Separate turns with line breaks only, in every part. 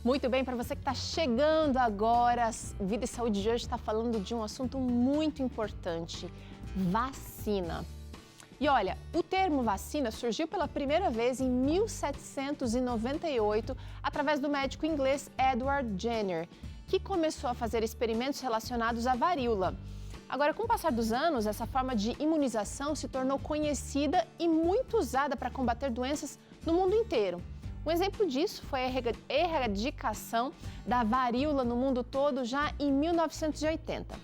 Muito bem, para você que está chegando agora, o Vida e Saúde de hoje está falando de um assunto muito importante, vacina. E olha, o termo vacina surgiu pela primeira vez em 1798, através do médico inglês Edward Jenner, que começou a fazer experimentos relacionados à varíola. Agora, com o passar dos anos, essa forma de imunização se tornou conhecida e muito usada para combater doenças no mundo inteiro. Um exemplo disso foi a erradicação da varíola no mundo todo já em 1980.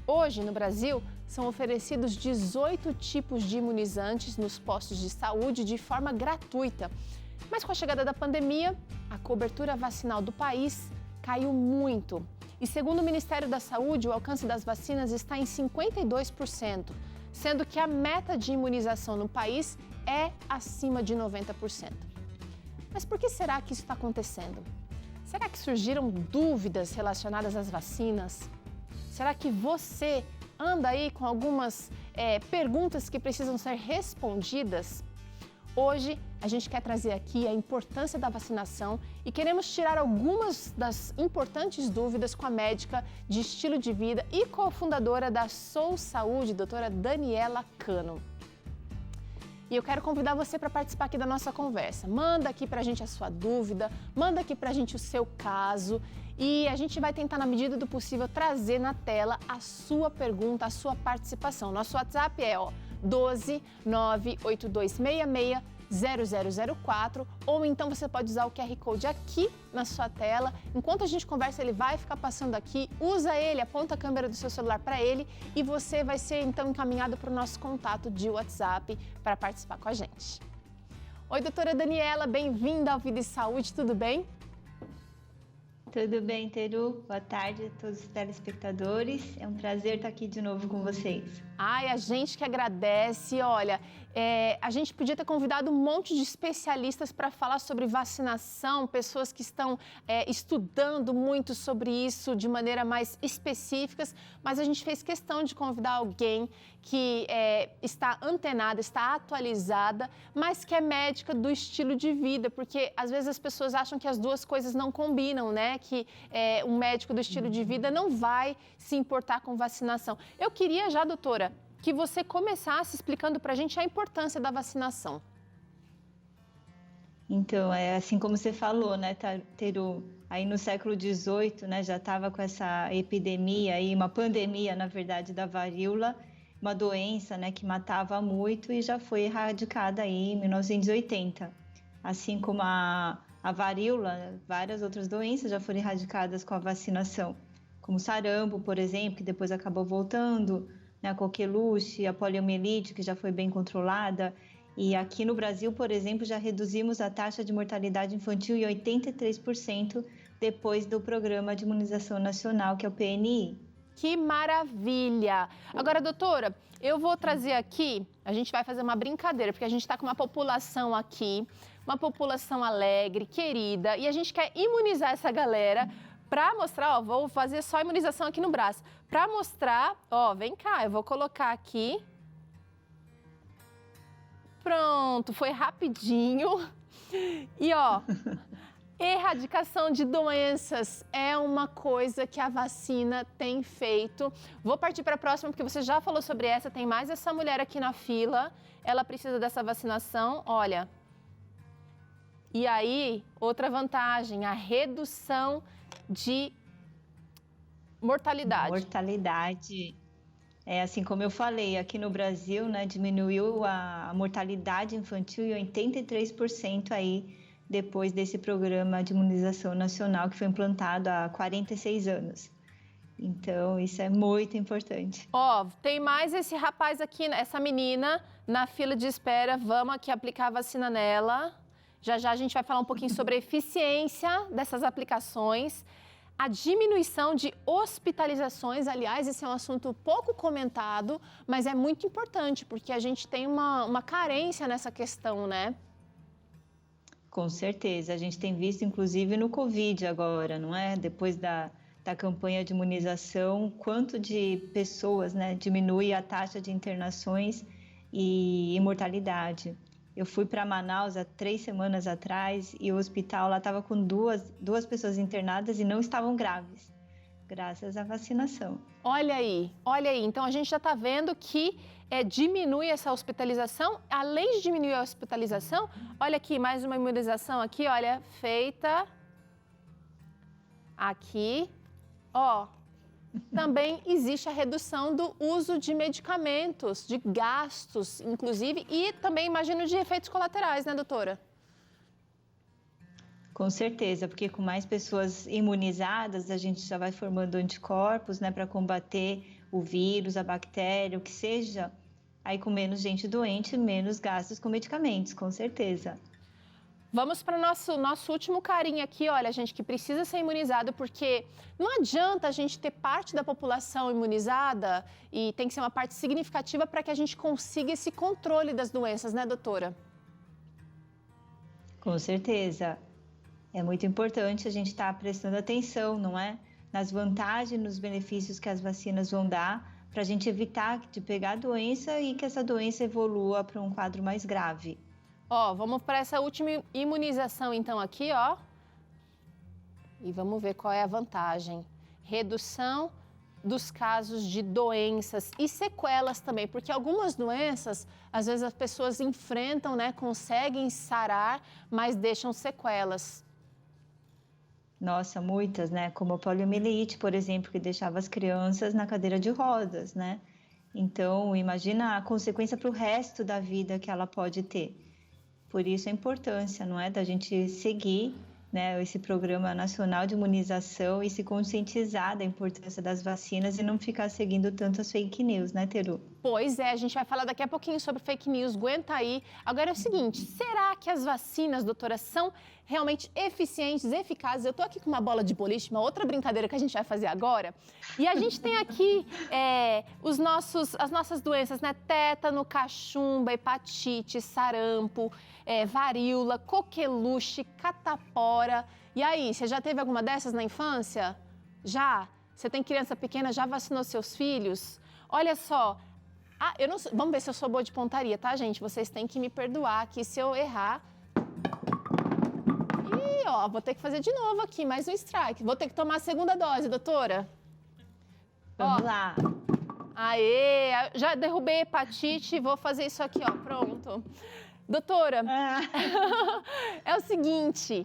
Hoje, no Brasil, são oferecidos 18 tipos de imunizantes nos postos de saúde de forma gratuita. Mas com a chegada da pandemia, a cobertura vacinal do país caiu muito. E segundo o Ministério da Saúde, o alcance das vacinas está em 52%, sendo que a meta de imunização no país é acima de 90%. Mas por que será que isso está acontecendo? Será que surgiram dúvidas relacionadas às vacinas? Será que você anda aí com algumas perguntas que precisam ser respondidas? Hoje, a gente quer trazer aqui a importância da vacinação e queremos tirar algumas das importantes dúvidas com a médica de estilo de vida e cofundadora da Sou Saúde, doutora Daniela Cano. E eu quero convidar você para participar aqui da nossa conversa. Manda aqui para a gente a sua dúvida, manda aqui para a gente o seu caso e a gente vai tentar, na medida do possível, trazer na tela a sua pergunta, a sua participação. Nosso WhatsApp é 12 98266 0004, ou então você pode usar o QR Code aqui na sua tela. Enquanto a gente conversa, ele vai ficar passando aqui, usa ele, aponta a câmera do seu celular para ele e você vai ser então encaminhado para o nosso contato de WhatsApp para participar com a gente. Oi, doutora Daniela, bem-vinda ao Vida e Saúde, tudo bem?
Tudo bem, Teru? Boa tarde a todos os telespectadores. É um prazer estar aqui de novo com vocês.
Ai, a gente que agradece. Olha, a gente podia ter convidado um monte de especialistas para falar sobre vacinação, pessoas que estão estudando muito sobre isso de maneira mais específica, mas a gente fez questão de convidar alguém que está antenada, está atualizada, mas que é médica do estilo de vida, porque às vezes as pessoas acham que as duas coisas não combinam, né? Que um médico do estilo de vida não vai se importar com vacinação. Eu queria já, doutora, que você começasse explicando para a gente a importância da vacinação.
Então, assim como você falou, né, Teru? Aí no século XVIII, né, já estava com essa epidemia, aí, uma pandemia, na verdade, da varíola, uma doença, né, que matava muito e já foi erradicada aí em 1980. Assim como a varíola, várias outras doenças já foram erradicadas com a vacinação, como sarampo, por exemplo, que depois acabou voltando, né, a coqueluche, a poliomielite, que já foi bem controlada. E aqui no Brasil, por exemplo, já reduzimos a taxa de mortalidade infantil em 83% depois do Programa de Imunização Nacional, que é o PNI.
Que maravilha! Agora, doutora, eu vou trazer aqui, a gente vai fazer uma brincadeira, porque a gente está com uma população aqui, uma população alegre, querida, e a gente quer imunizar essa galera para mostrar, vou fazer só imunização aqui no braço, para mostrar, vem cá, eu vou colocar aqui. Pronto, foi rapidinho. E erradicação de doenças é uma coisa que a vacina tem feito. Vou partir para a próxima, porque você já falou sobre essa, tem mais essa mulher aqui na fila, ela precisa dessa vacinação, olha. E aí, outra vantagem, a redução de mortalidade.
Mortalidade. Assim como eu falei, aqui no Brasil, né, diminuiu a mortalidade infantil em 83% aí, depois desse programa de imunização nacional que foi implantado há 46 anos. Então, isso é muito importante.
Tem mais esse rapaz aqui, essa menina, na fila de espera. Vamos aqui aplicar a vacina nela. Já já a gente vai falar um pouquinho sobre a eficiência dessas aplicações. A diminuição de hospitalizações, aliás, esse é um assunto pouco comentado, mas é muito importante, porque a gente tem uma carência nessa questão, né?
Com certeza, a gente tem visto inclusive no Covid agora, não é? Depois da campanha de imunização, quanto de pessoas, né, diminui a taxa de internações e mortalidade. Eu fui para Manaus há 3 semanas atrás e o hospital lá estava com duas pessoas internadas e não estavam graves, graças à vacinação.
Olha aí. Então a gente já está vendo que diminui essa hospitalização. Além de diminuir a hospitalização, olha aqui, mais uma imunização aqui, olha, feita aqui, ó. Também existe a redução do uso de medicamentos, de gastos, inclusive, e também, imagino, de efeitos colaterais, né, doutora?
Com certeza, porque com mais pessoas imunizadas, a gente já vai formando anticorpos, né, para combater o vírus, a bactéria, o que seja. Aí com menos gente doente, menos gastos com medicamentos, com certeza.
Vamos para o nosso último carinho aqui, olha, gente, que precisa ser imunizado, porque não adianta a gente ter parte da população imunizada e tem que ser uma parte significativa para que a gente consiga esse controle das doenças, né, doutora?
Com certeza. É muito importante a gente estar prestando atenção, não é? Nas vantagens, nos benefícios que as vacinas vão dar para a gente evitar de pegar a doença e que essa doença evolua para um quadro mais grave.
Ó, vamos para essa última imunização então aqui, ó. E vamos ver qual é a vantagem. Redução dos casos de doenças e sequelas também, porque algumas doenças, às vezes as pessoas enfrentam, né, conseguem sarar, mas deixam sequelas.
Nossa, muitas, né? Como a poliomielite, por exemplo, que deixava as crianças na cadeira de rodas, né? Então, imagina a consequência para o resto da vida que ela pode ter. Por isso a importância, não é, da gente seguir, né, esse programa nacional de imunização e se conscientizar da importância das vacinas e não ficar seguindo tanto as fake news, né, Teru?
Pois é, a gente vai falar daqui a pouquinho sobre fake news, aguenta aí. Agora é o seguinte, será que as vacinas, doutora, são realmente eficientes, eficazes? Eu tô aqui com uma bola de boliche, uma outra brincadeira que a gente vai fazer agora. E a gente tem aqui as nossas doenças, né? Tétano, cachumba, hepatite, sarampo, varíola, coqueluche, catapora. E aí, você já teve alguma dessas na infância? Já? Você tem criança pequena, já vacinou seus filhos? Olha só, eu não sei, vamos ver se eu sou boa de pontaria, tá, gente? Vocês têm que me perdoar aqui se eu errar. E, ó, vou ter que fazer de novo aqui, mais um strike. Vou ter que tomar a segunda dose, doutora.
Vamos lá.
Aê, já derrubei hepatite, vou fazer isso aqui, ó, pronto. Doutora, é o seguinte,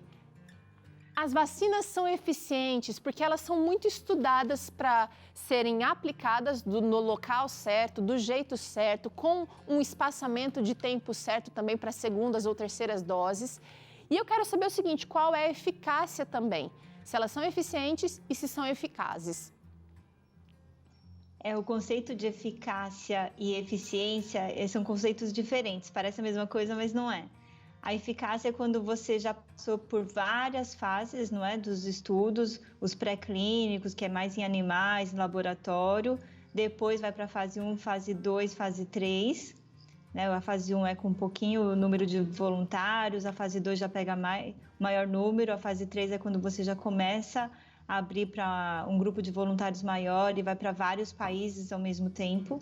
as vacinas são eficientes porque elas são muito estudadas para serem aplicadas no local certo, do jeito certo, com um espaçamento de tempo certo também para segundas ou terceiras doses. E eu quero saber o seguinte, qual é a eficácia também? Se elas são eficientes e se são eficazes.
O conceito de eficácia e eficiência são conceitos diferentes, parece a mesma coisa, mas não é. A eficácia é quando você já passou por várias fases, não é, dos estudos, os pré-clínicos, que é mais em animais, em laboratório, depois vai para a fase 1, fase 2, fase 3, né? A fase 1 é com um pouquinho o número de voluntários, a fase 2 já pega maior número, a fase 3 é quando você já começa a abrir para um grupo de voluntários maior e vai para vários países ao mesmo tempo.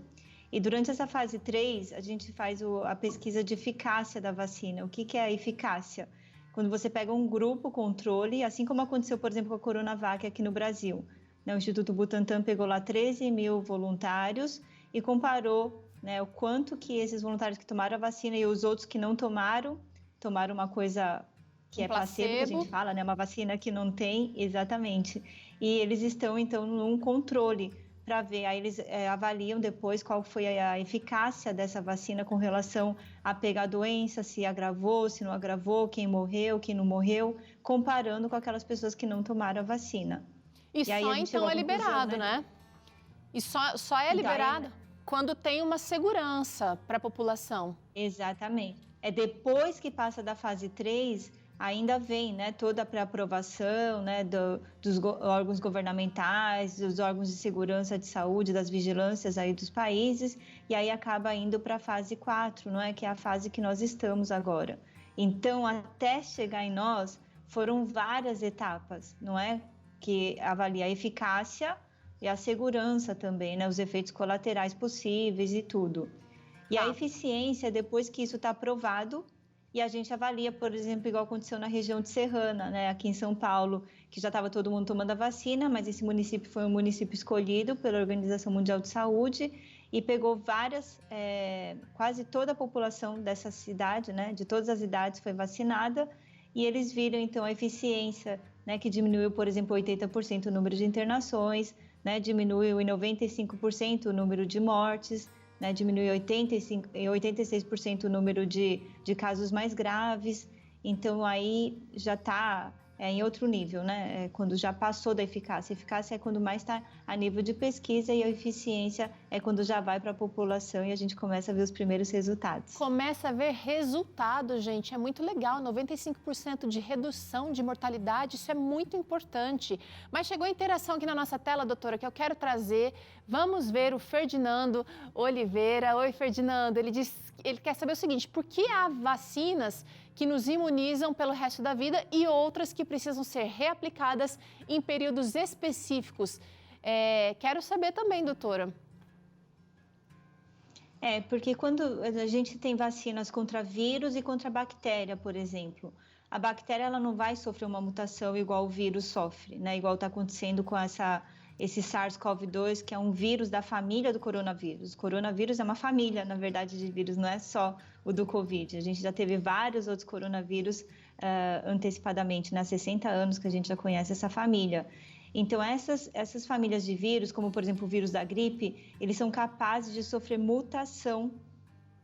E durante essa fase 3, a gente faz a pesquisa de eficácia da vacina. O que é a eficácia? Quando você pega um grupo controle, assim como aconteceu, por exemplo, com a Coronavac aqui no Brasil. O Instituto Butantan pegou lá 13 mil voluntários e comparou, né, o quanto que esses voluntários que tomaram a vacina e os outros que não tomaram uma coisa que é placebo, que a gente fala, né, uma vacina que não tem, exatamente. E eles estão, então, num controle para ver, aí eles avaliam depois qual foi a eficácia dessa vacina com relação a pegar a doença, se agravou, se não agravou, quem morreu, quem não morreu, comparando com aquelas pessoas que não tomaram a vacina.
E só então é liberado, né? E só é liberado quando tem uma segurança para a população.
Exatamente. É depois que passa da fase 3... ainda vem, né, toda a pré-aprovação, né, dos órgãos governamentais, dos órgãos de segurança de saúde, das vigilâncias aí dos países, e aí acaba indo para a fase 4, não é, que é a fase que nós estamos agora. Então, até chegar em nós, foram várias etapas, não é, que avalia a eficácia e a segurança também, né, os efeitos colaterais possíveis e tudo. E a eficiência, depois que isso está aprovado, e a gente avalia, por exemplo, igual aconteceu na região de Serrana, né, aqui em São Paulo, que já estava todo mundo tomando a vacina, mas esse município foi um município escolhido pela Organização Mundial de Saúde e pegou quase toda a população dessa cidade, né, de todas as idades foi vacinada, e eles viram então a eficiência, né, que diminuiu, por exemplo, 80% o número de internações, né, diminuiu em 95% o número de mortes, né, diminuiu 86% o número de casos mais graves. Então, aí já está em outro nível, né? Quando já passou da eficácia. A eficácia é quando mais está a nível de pesquisa e a eficiência é quando já vai para a população e a gente começa a ver os primeiros resultados.
Começa a ver resultado, gente. É muito legal. 95% de redução de mortalidade, isso é muito importante. Mas chegou a interação aqui na nossa tela, doutora, que eu quero trazer. Vamos ver o Ferdinando Oliveira. Oi, Ferdinando. Ele quer saber o seguinte: por que há vacinas que nos imunizam pelo resto da vida e outras que precisam ser reaplicadas em períodos específicos? Quero saber também, doutora.
Porque quando a gente tem vacinas contra vírus e contra bactéria, por exemplo, a bactéria ela não vai sofrer uma mutação igual o vírus sofre, né? Igual está acontecendo com esse SARS-CoV-2, que é um vírus da família do coronavírus. O coronavírus é uma família, na verdade, de vírus, não é só o do Covid. A gente já teve vários outros coronavírus antecipadamente, né? Há 60 anos que a gente já conhece essa família. Então, essas famílias de vírus, como, por exemplo, o vírus da gripe, eles são capazes de sofrer mutação,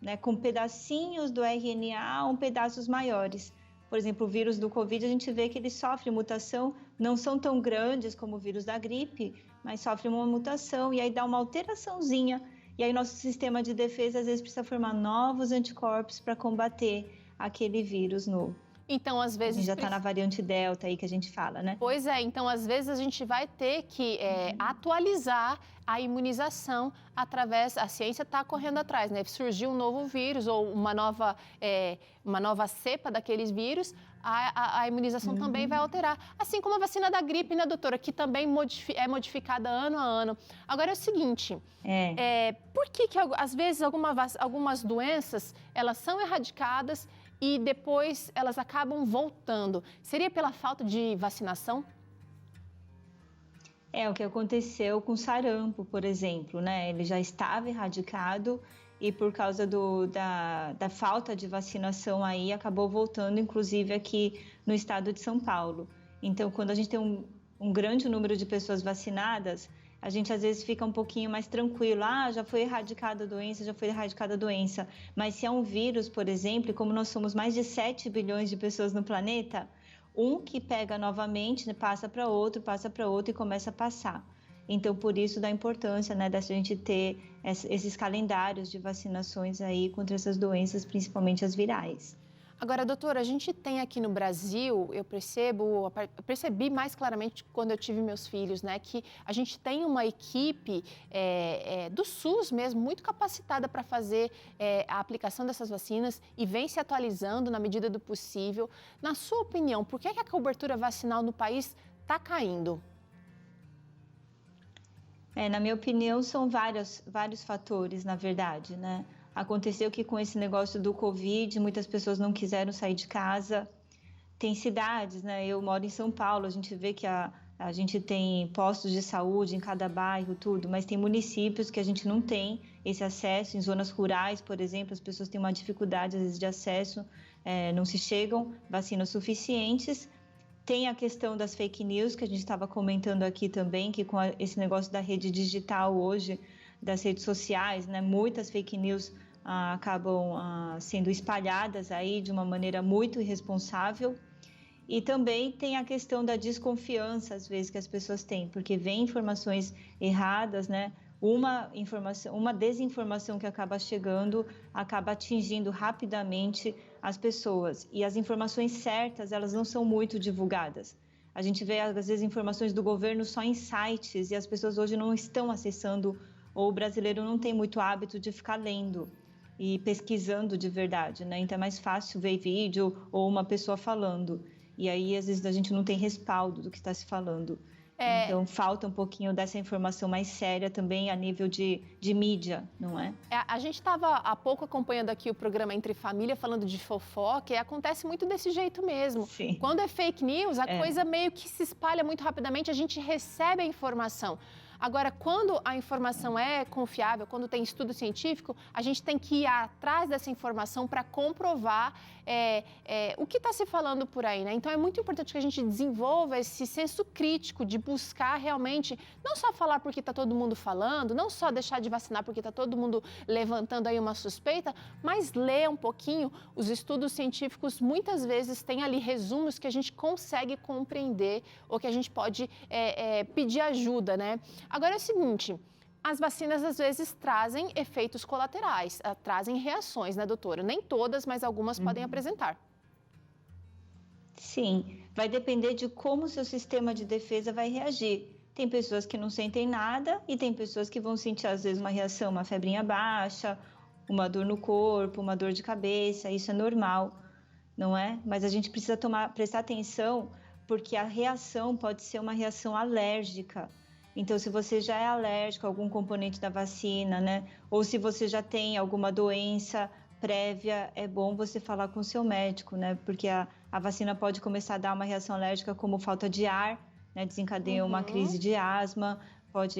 né? Com pedacinhos do RNA ou pedaços maiores. Por exemplo, o vírus do Covid, a gente vê que ele sofre mutação, não são tão grandes como o vírus da gripe, mas sofre uma mutação e aí dá uma alteraçãozinha. E aí nosso sistema de defesa, às vezes, precisa formar novos anticorpos para combater aquele vírus novo.
Então, às vezes...
A gente já está na variante Delta aí que a gente fala, né?
Pois é, então, às vezes, a gente vai ter que atualizar a imunização através... A ciência está correndo atrás, né? Surgiu um novo vírus ou uma nova cepa daqueles vírus, a imunização também vai alterar. Assim como a vacina da gripe, né, doutora? Que também é modificada ano a ano. Agora é o seguinte, por que às vezes algumas doenças, elas são erradicadas e depois elas acabam voltando? Seria pela falta de vacinação?
O que aconteceu com o sarampo, por exemplo, né? Ele já estava erradicado e por causa da falta de vacinação aí, acabou voltando, inclusive aqui no estado de São Paulo. Então, quando a gente tem um grande número de pessoas vacinadas, a gente às vezes fica um pouquinho mais tranquilo. Já foi erradicada a doença, já foi erradicada a doença. Mas se é um vírus, por exemplo, como nós somos mais de 7 bilhões de pessoas no planeta, um que pega novamente, né, passa para outro e começa a passar. Então, por isso da importância, né, da gente ter esses calendários de vacinações aí contra essas doenças, principalmente as virais.
Agora, doutora, a gente tem aqui no Brasil, eu percebi mais claramente quando eu tive meus filhos, né, que a gente tem uma equipe do SUS mesmo, muito capacitada para fazer a aplicação dessas vacinas e vem se atualizando na medida do possível. Na sua opinião, por que a cobertura vacinal no país está caindo?
Na minha opinião, são vários fatores, na verdade, né? Aconteceu que com esse negócio do Covid, muitas pessoas não quiseram sair de casa. Tem cidades, né? Eu moro em São Paulo, a gente vê que a gente tem postos de saúde em cada bairro, tudo, mas tem municípios que a gente não tem esse acesso. Em zonas rurais, por exemplo, as pessoas têm uma dificuldade, às vezes, de acesso, não se chegam vacinas suficientes. Tem a questão das fake news, que a gente estava comentando aqui também, que com esse negócio da rede digital hoje, das redes sociais, né, muitas fake news acabam sendo espalhadas aí de uma maneira muito irresponsável. E também tem a questão da desconfiança, às vezes, que as pessoas têm, porque vem informações erradas, né? Uma desinformação que acaba chegando, acaba atingindo rapidamente as pessoas. E as informações certas, elas não são muito divulgadas. A gente vê, às vezes, informações do governo só em sites e as pessoas hoje não estão acessando, ou o brasileiro não tem muito hábito de ficar lendo e pesquisando de verdade, né? Então é mais fácil ver vídeo ou uma pessoa falando. E aí, às vezes, a gente não tem respaldo do que está se falando. Então, falta um pouquinho dessa informação mais séria também a nível de mídia, não é?
A gente estava há pouco acompanhando aqui o programa Entre Família, falando de fofoca, e acontece muito desse jeito mesmo.
Sim.
Quando é fake news, a coisa meio que se espalha muito rapidamente, a gente recebe a informação. Agora, quando a informação é confiável, quando tem estudo científico, a gente tem que ir atrás dessa informação para comprovar o que está se falando por aí, né? Então, é muito importante que a gente desenvolva esse senso crítico de buscar realmente, não só falar porque está todo mundo falando, não só deixar de vacinar porque está todo mundo levantando aí uma suspeita, mas ler um pouquinho. Os estudos científicos muitas vezes têm ali resumos que a gente consegue compreender ou que a gente pode pedir ajuda, né? Agora é o seguinte, as vacinas às vezes trazem efeitos colaterais, trazem reações, né, doutora? Nem todas, mas algumas podem apresentar.
Sim, vai depender de como o seu sistema de defesa vai reagir. Tem pessoas que não sentem nada e tem pessoas que vão sentir às vezes uma reação, uma febrinha baixa, uma dor no corpo, uma dor de cabeça, isso é normal, não é? Mas a gente precisa prestar atenção porque a reação pode ser uma reação alérgica. Então, se você já é alérgico a algum componente da vacina, né? Ou se você já tem alguma doença prévia, é bom você falar com o seu médico, né? Porque a vacina pode começar a dar uma reação alérgica como falta de ar, né? Desencadeia uma crise de asma,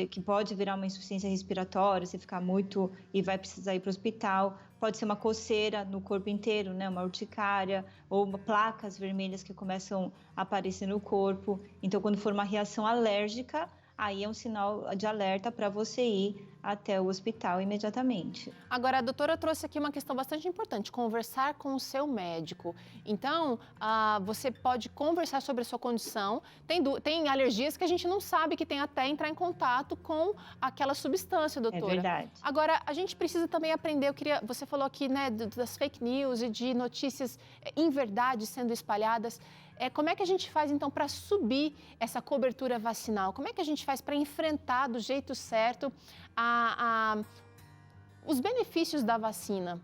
que pode virar uma insuficiência respiratória, você ficar muito e vai precisar ir para o hospital. Pode ser uma coceira no corpo inteiro, né? Uma urticária ou placas vermelhas que começam a aparecer no corpo. Então, quando for uma reação alérgica, aí é um sinal de alerta para você ir até o hospital imediatamente.
Agora, a doutora trouxe aqui uma questão bastante importante, conversar com o seu médico. Então, você pode conversar sobre a sua condição. Tem alergias que a gente não sabe que tem até entrar em contato com aquela substância, doutora.
É verdade.
Agora, a gente precisa também aprender, você falou aqui, né, das fake news e de notícias inverdades sendo espalhadas. Como é que a gente faz, então, para subir essa cobertura vacinal? Como é que a gente faz para enfrentar do jeito certo os benefícios da vacina?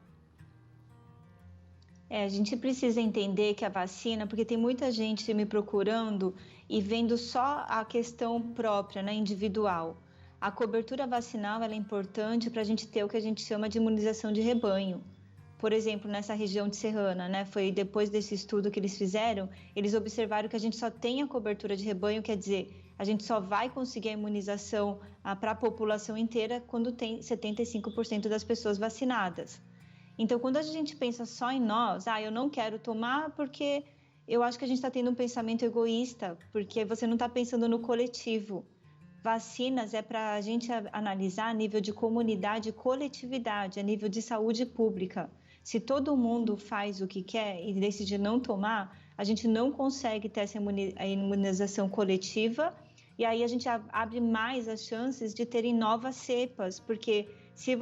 A gente precisa entender que a vacina, porque tem muita gente me procurando e vendo só a questão própria, né, individual. A cobertura vacinal ela é importante para a gente ter o que a gente chama de imunização de rebanho. Por exemplo, nessa região de Serrana, né, foi depois desse estudo que eles fizeram, eles observaram que a gente só tem a cobertura de rebanho, quer dizer, a gente só vai conseguir a imunização para a população inteira quando tem 75% das pessoas vacinadas. Então, quando a gente pensa só em nós, eu não quero tomar porque eu acho que a gente está tendo um pensamento egoísta, porque você não está pensando no coletivo. Vacinas é para a gente analisar a nível de comunidade e coletividade, a nível de saúde pública. Se todo mundo faz o que quer e decide não tomar, a gente não consegue ter essa imunização coletiva e aí a gente abre mais as chances de terem novas cepas, porque se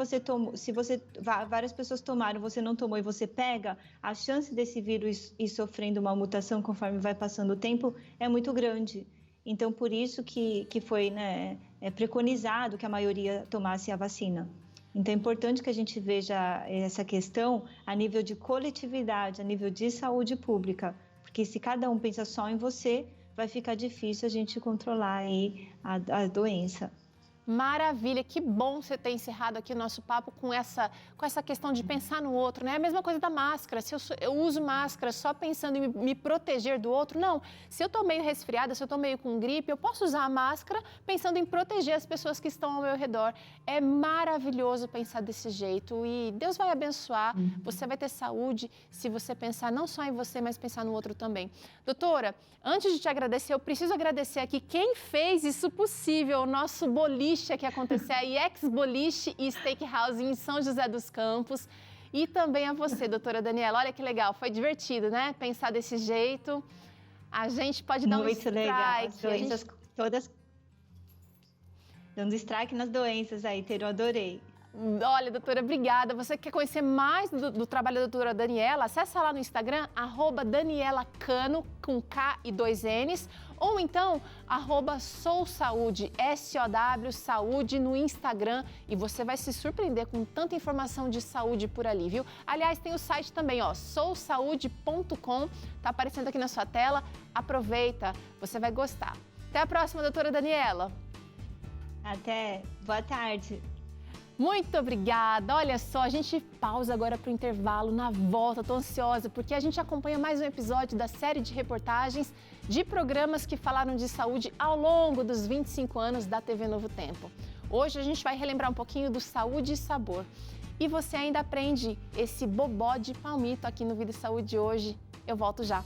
várias pessoas tomaram, você não tomou e você pega, a chance desse vírus ir sofrendo uma mutação conforme vai passando o tempo é muito grande. Então, por isso que foi, né, preconizado que a maioria tomasse a vacina. Então, é importante que a gente veja essa questão a nível de coletividade, a nível de saúde pública, porque se cada um pensa só em você, vai ficar difícil a gente controlar aí a doença.
Maravilha, que bom você ter encerrado aqui o nosso papo com essa questão de pensar no outro, né? É a mesma coisa da máscara, se eu uso máscara só pensando em me proteger do outro, não. Se eu estou meio resfriada, se eu estou meio com gripe, eu posso usar a máscara pensando em proteger as pessoas que estão ao meu redor. É maravilhoso pensar desse jeito e Deus vai abençoar, você vai ter saúde se você pensar não só em você, mas pensar no outro também. Doutora, antes de te agradecer, eu preciso agradecer aqui quem fez isso possível, o nosso boliche que acontecer a IX Boliche e Steakhouse em São José dos Campos. E também a você, doutora Daniela. Olha que legal, foi divertido, né? Pensar desse jeito. A gente pode dar um strike.
Muito legal, as doenças todas dando strike nas doenças aí, eu adorei.
Olha, doutora, obrigada. Você quer conhecer mais do trabalho da doutora Daniela? Acessa lá no Instagram, @DanielaCano, com K e 2 N's, ou então, @SouSaúde, SOW Saúde no Instagram, e você vai se surpreender com tanta informação de saúde por ali, viu? Aliás, tem o site também, sousaude.com, tá aparecendo aqui na sua tela, aproveita, você vai gostar. Até a próxima, doutora Daniela.
Até. Boa tarde.
Muito obrigada. Olha só, a gente pausa agora para o intervalo. Na volta, estou ansiosa porque a gente acompanha mais um episódio da série de reportagens de programas que falaram de saúde ao longo dos 25 anos da TV Novo Tempo. Hoje a gente vai relembrar um pouquinho do Saúde e Sabor. E você ainda aprende esse bobó de palmito aqui no Vida e Saúde hoje. Eu volto já.